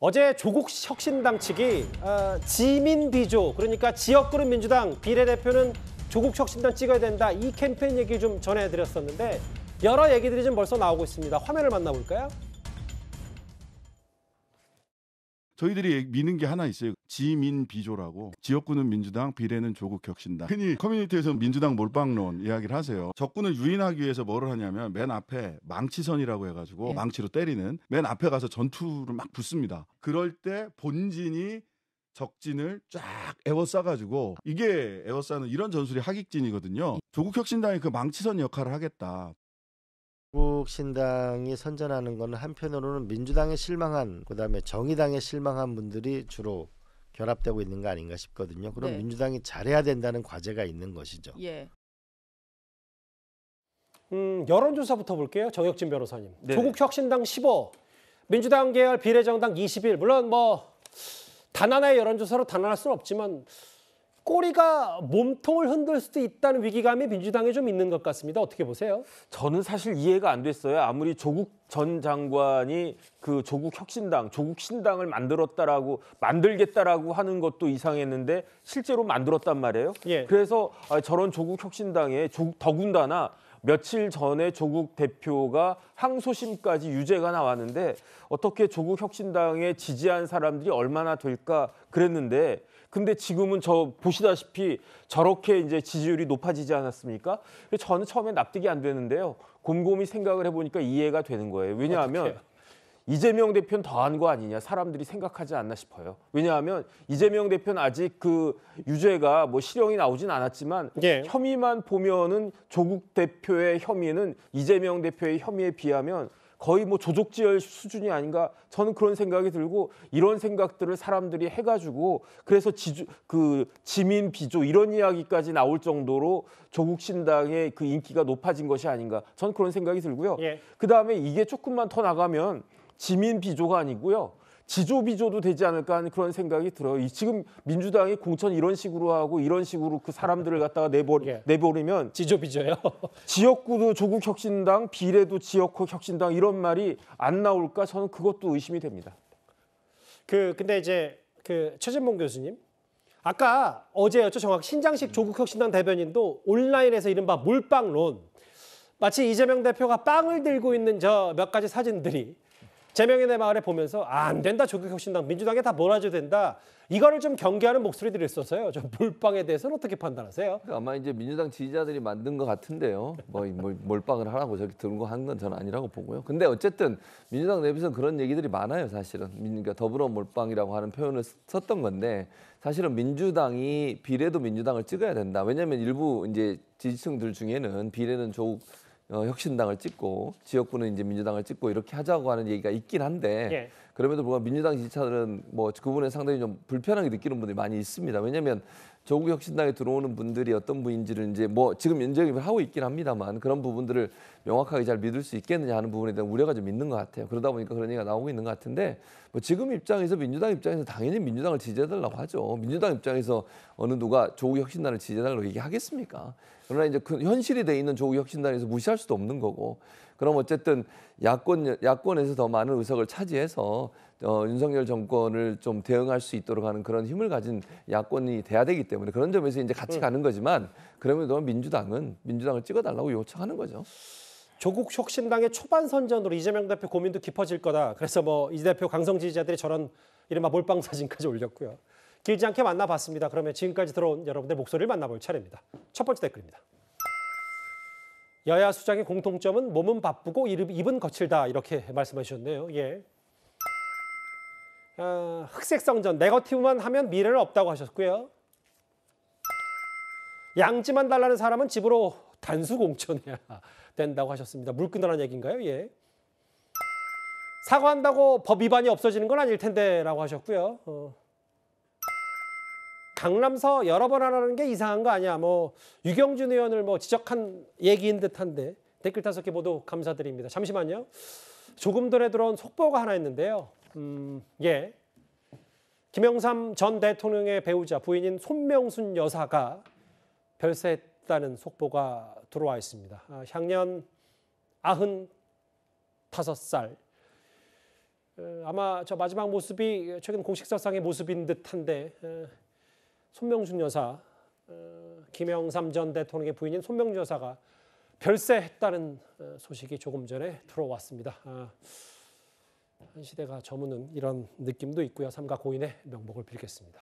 어제 조국 혁신당 측이 지민 비조, 그러니까 지역구는 민주당, 비례대표는 조국 혁신당 찍어야 된다, 이 캠페인 얘기 좀 전해드렸었는데 여러 얘기들이 좀 벌써 나오고 있습니다. 화면을 만나볼까요? 저희들이 미는 게 하나 있어요. 지민 비조라고. 지역구는 민주당, 비례는 조국 혁신당. 흔히 커뮤니티에서 민주당 몰빵론 이야기를 하세요. 적군을 유인하기 위해서 뭐를 하냐면 맨 앞에 망치선이라고 해가지고 망치로 때리는 맨 앞에 가서 전투를 막 붙습니다. 그럴 때 본진이 적진을 쫙 에워싸가지고, 이게 에워싸는 이런 전술이 하객진이거든요. 조국 혁신당이 그 망치선 역할을 하겠다. 조국 신당이 선전하는 것은 한편으로는 민주당에 실망한, 그다음에 정의당에 실망한 분들이 주로 결합되고 있는 거 아닌가 싶거든요. 그럼 민주당이 잘해야 된다는 과제가 있는 것이죠. 예. 여론조사부터 볼게요. 정혁진 변호사님. 조국 혁신당 15, 민주당 계열 비례정당 21. 물론 뭐 단 하나의 여론조사로 단언할 수는 없지만 꼬리가 몸통을 흔들 수도 있다는 위기감이 민주당에 좀 있는 것 같습니다. 어떻게 보세요? 저는 사실 이해가 안 됐어요. 아무리 조국 전 장관이 그 조국 혁신당, 조국 신당을 만들겠다라고 하는 것도 이상했는데 실제로 만들었단 말이에요. 그래서 저런 조국 혁신당에 더군다나 며칠 전에 조국 대표가 항소심까지 유죄가 나왔는데 어떻게 조국 혁신당에 지지한 사람들이 얼마나 될까 그랬는데, 근데 지금은 저 보시다시피 저렇게 이제 지지율이 높아지지 않았습니까? 저는 처음에 납득이 안 되는데요. 곰곰이 생각을 해보니까 이해가 되는 거예요. 왜냐하면 어떡해요? 이재명 대표는 더한 거 아니냐 사람들이 생각하지 않나 싶어요. 왜냐하면 이재명 대표는 아직 그 유죄가 뭐 실형이 나오진 않았지만 혐의만 보면은 조국 대표의 혐의는 이재명 대표의 혐의에 비하면 거의 뭐 조족지혈 수준이 아닌가, 저는 그런 생각이 들고, 이런 생각들을 사람들이 해가지고 그래서 지민 비조 이런 이야기까지 나올 정도로 조국 신당의 그 인기가 높아진 것이 아닌가, 저는 그런 생각이 들고요. 그다음에 이게 조금만 더 나가면 지민 비조가 아니고요, 지조 비조도 되지 않을까 하는 그런 생각이 들어요. 지금 민주당이 공천 이런 식으로 하고 이런 식으로 그 사람들을 갖다가 내버리면 지조 비조요? 지역구도 조국 혁신당, 비례도 지역구 혁신당, 이런 말이 안 나올까, 저는 그것도 의심이 됩니다. 근데 이제 최진봉 교수님, 아까 어제였죠, 정확히 신장식 조국 혁신당 대변인도 온라인에서 이른바 몰빵론, 마치 이재명 대표가 빵을 들고 있는 저 몇 가지 사진들이 제명인의 마을에 보면서 안 된다, 조국 혁신당 민주당에 다 몰아줘야 된다, 이거를 좀 경계하는 목소리들이 있었어요. 저 몰빵에 대해서는 어떻게 판단하세요? 아마 이제 민주당 지지자들이 만든 것 같은데요. 뭐 몰빵을 하라고 저렇게 들고 한 건 저는 아니라고 보고요. 근데 어쨌든 민주당 내부에서 그런 얘기들이 많아요, 사실은. 그러니까 더불어 몰빵이라고 하는 표현을 썼던 건데, 사실은 민주당이 비례도 민주당을 찍어야 된다. 왜냐하면 일부 이제 지지층들 중에는 비례는 조국 혁신당을 찍고 지역구는 이제 민주당을 찍고 이렇게 하자고 하는 얘기가 있긴 한데, 그럼에도 불구하고 민주당 지지자들은 뭐 그 부분에 상당히 좀 불편하게 느끼는 분들이 많이 있습니다. 왜냐하면 조국 혁신당에 들어오는 분들이 어떤 분인지를 이제 뭐 지금 면접을 하고 있긴 합니다만, 그런 부분들을 명확하게 잘 믿을 수 있겠느냐 하는 부분에 대한 우려가 좀 있는 것 같아요. 그러다 보니까 그런 얘기가 나오고 있는 것 같은데, 뭐 지금 입장에서 민주당 입장에서 당연히 민주당을 지지해달라고 하죠. 민주당 입장에서 어느 누가 조국 혁신당을 지지해달라고 얘기하겠습니까? 그러나 이제 그 현실이 돼 있는 조국 혁신당에서 무시할 수도 없는 거고, 그럼 어쨌든 야권에서 더 많은 의석을 차지해서 윤석열 정권을 좀 대응할 수 있도록 하는 그런 힘을 가진 야권이 돼야 되기 때문에 그런 점에서 이제 같이 가는 거지만, 그럼에도 민주당을 찍어달라고 요청하는 거죠. 조국 혁신당의 초반 선전으로 이재명 대표 고민도 깊어질 거다. 그래서 뭐 이 대표 강성 지지자들이 저런 이른바 몰빵 사진까지 올렸고요. 길지 않게 만나봤습니다. 그러면 지금까지 들어온 여러분들 목소리를 만나볼 차례입니다. 첫 번째 댓글입니다. 여야 수장의 공통점은 몸은 바쁘고 입은 거칠다, 이렇게 말씀해 주셨네요. 흑색성전, 네거티브만 하면 미래는 없다고 하셨고요. 양지만 달라는 사람은 집으로 단수 공천해야 된다고 하셨습니다. 물 끊으라는 얘기인가요? 사과한다고 법 위반이 없어지는 건 아닐 텐데 라고 하셨고요. 강남서 여러 번 하라는 게 이상한 거 아니야, 뭐 유경준 의원을 뭐 지적한 얘기인 듯한데 댓글 5개 모두 감사드립니다. 잠시만요. 조금 전에 들어온 속보가 하나 있는데요. 김영삼 전 대통령의 배우자 부인인 손명순 여사가 별세했다는 속보가 들어와 있습니다. 향년 95살. 아마 저 마지막 모습이 최근 공식사상의 모습인 듯한데 손명준 여사, 김영삼 전 대통령의 부인인 손명준 여사가 별세했다는 소식이 조금 전에 들어왔습니다. 한 시대가 저무는 이런 느낌도 있고요. 삼가 고인의 명복을 빌겠습니다.